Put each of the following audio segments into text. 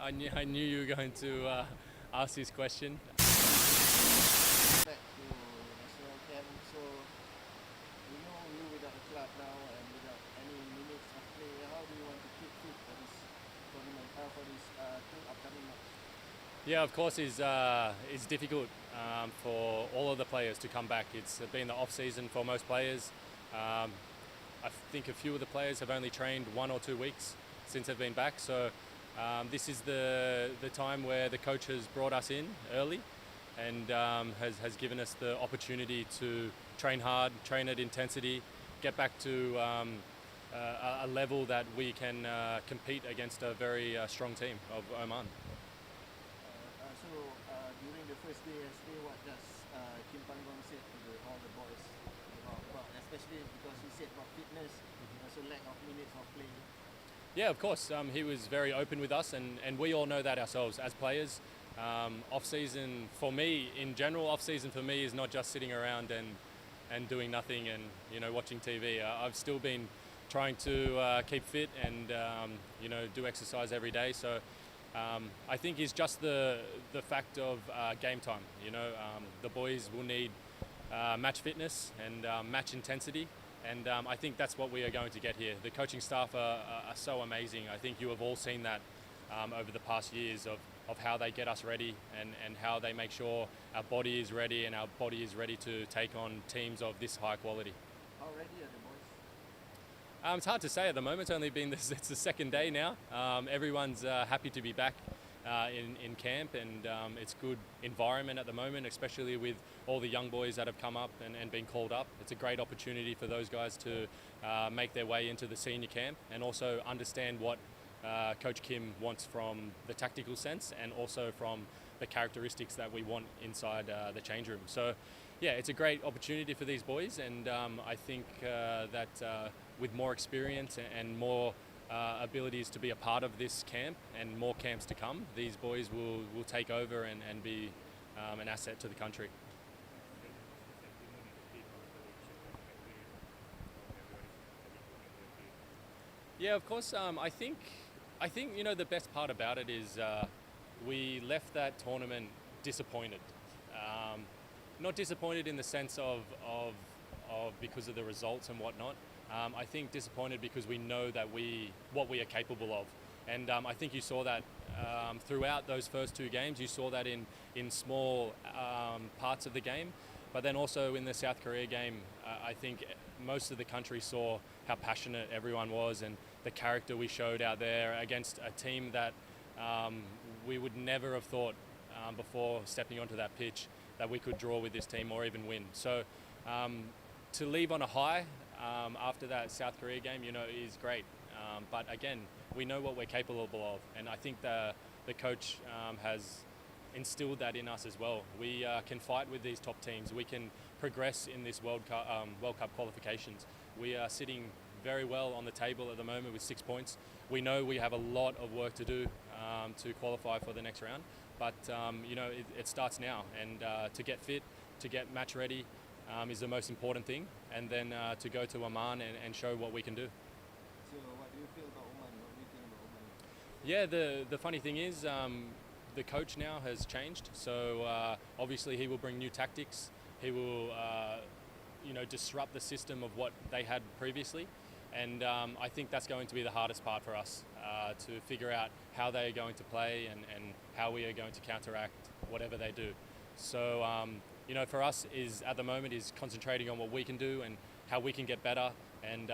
I knew you were going to ask this question. Back to national camp, so you know you without a club now and without any minutes of play, how do you want to keep fit for this tournament, for this two upcoming match? Yeah, of course, is difficult for all of the players to come back. It's been the off season for most players. I think a few of the players have only trained 1 or 2 weeks since they've been back. So this is the time where the coach has brought us in early and has given us the opportunity to train hard, train at intensity, get back to a level that we can compete against a very strong team of Oman. So during the first day yesterday, what does Kim Pangong said to all the boys about, especially because he said about fitness, also lack of minutes of play? Yeah, of course. He was very open with us, and we all know that ourselves as players. Off-season for me, in general, off-season for me is not just sitting around and doing nothing and watching TV. I've still been trying to keep fit and do exercise every day. So I think it's just the fact of game time. The boys will need match fitness and match intensity. And I think that's what we are going to get here. The coaching staff are so amazing. I think you have all seen that over the past years of how they get us ready and how they make sure our body is ready and our body is ready to take on teams of this high quality. How ready are the boys? It's hard to say at the moment. It's the second day now. Everyone's happy to be back in camp, and it's good environment at the moment, especially with all the young boys that have come up and been called up. It's a great opportunity for those guys to make their way into the senior camp and also understand what Coach Kim wants from the tactical sense and also from the characteristics that we want inside the change room. So yeah, it's a great opportunity for these boys, and I think that with more experience and more abilities to be a part of this camp and more camps to come, these boys will take over and be an asset to the country. Yeah, of course. I think the best part about it is we left that tournament disappointed. Not disappointed in the sense of because of the results and whatnot. I think disappointed because we know that what we are capable of, and I think you saw that throughout those first 2 games. You saw that in small parts of the game, but then also in the South Korea game, I think most of the country saw how passionate everyone was and the character we showed out there against a team that we would never have thought before stepping onto that pitch that we could draw with this team or even win. So to leave on a high after that South Korea game, is great. But again, we know what we're capable of, and I think the coach has instilled that in us as well. We can fight with these top teams. We can progress in this World Cup qualifications. We are sitting very well on the table at the moment with 6 points. We know we have a lot of work to do to qualify for the next round, but it starts now, and to get fit, to get match ready is the most important thing, and then to go to Oman and show what we can do. So what do you feel about Oman? What do you think about Oman? Yeah, the funny thing is the coach now has changed, so obviously he will bring new tactics. He will disrupt the system of what they had previously, and I think that's going to be the hardest part for us, to figure out how they are going to play and how we are going to counteract whatever they do. So for us at the moment is concentrating on what we can do and how we can get better, and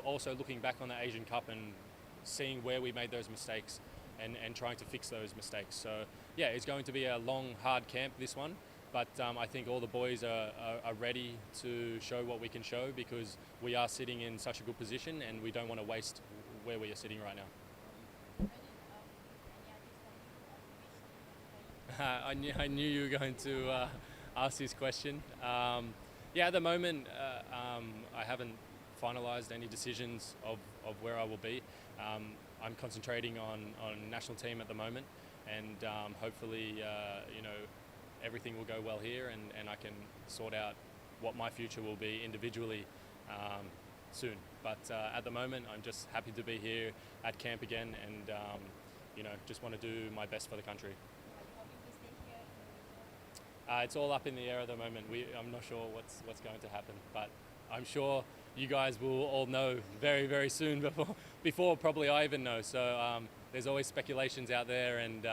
also looking back on the Asian Cup and seeing where we made those mistakes and trying to fix those mistakes. So yeah, it's going to be a long, hard camp, this one, but I think all the boys are ready to show what we can show, because we are sitting in such a good position and we don't want to waste where we are sitting right now. I knew you were going to ask this question. Yeah, at the moment, I haven't finalised any decisions of where I will be. I'm concentrating on national team at the moment, and hopefully, everything will go well here, and I can sort out what my future will be individually soon. But at the moment, I'm just happy to be here at camp again, and just want to do my best for the country. Are you hoping to stay here in Malaysia? It's all up in the air at the moment. I'm not sure what's going to happen, but I'm sure you guys will all know very, very soon before probably I even know. So there's always speculations out there and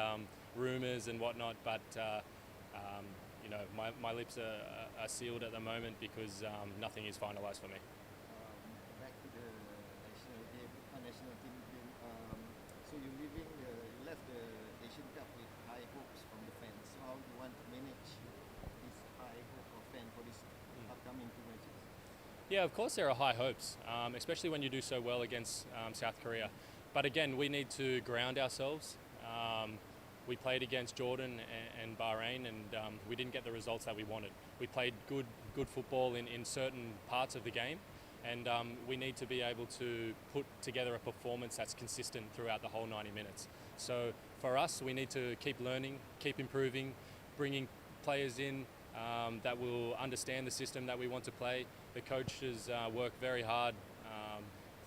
rumors and whatnot, but my lips are sealed at the moment because nothing is finalized for me. Back to the national team game. So you left the Asian Cup with high hopes from the fans. So how do you want to manage this high hope of fan for this upcoming two matches? Yeah, of course there are high hopes, especially when you do so well against South Korea. But again, we need to ground ourselves. We played against Jordan and Bahrain, and we didn't get the results that we wanted. We played good football in certain parts of the game, and we need to be able to put together a performance that's consistent throughout the whole 90 minutes. So for us, we need to keep learning, keep improving, bringing players in that will understand the system that we want to play. The coaches work very hard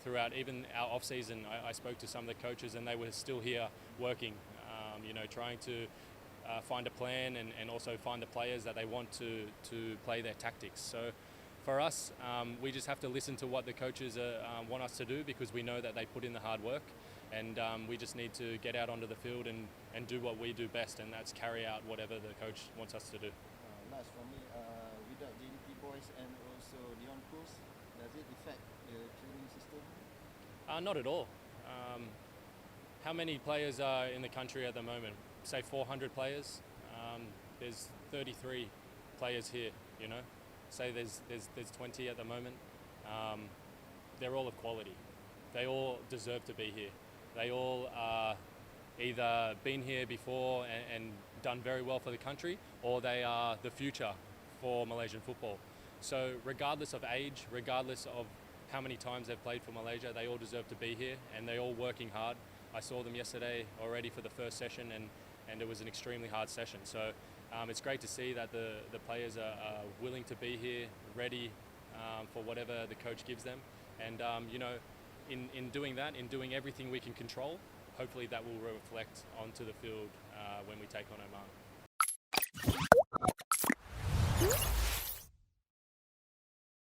throughout even our off-season. I spoke to some of the coaches and they were still here working, trying to find a plan and also find the players that they want to play their tactics. So for us, we just have to listen to what the coaches want us to do because we know that they put in the hard work, and we just need to get out onto the field and do what we do best, and that's carry out whatever the coach wants us to do. Last for me, without the DDT boys and also the on-course, does it affect the training system? Not at all. How many players are in the country at the moment? Say 400 players. There's 33 players here. Say there's 20 at the moment. They're all of quality. They all deserve to be here. They all are either been here before and done very well for the country, or they are the future for Malaysian football. So regardless of age, regardless of how many times they've played for Malaysia, they all deserve to be here, and they're all working hard. I saw them yesterday already for the first session, and it was an extremely hard session. So it's great to see that the players are willing to be here, ready for whatever the coach gives them. And in doing that, in doing everything we can control, hopefully that will reflect onto the field when we take on Oman.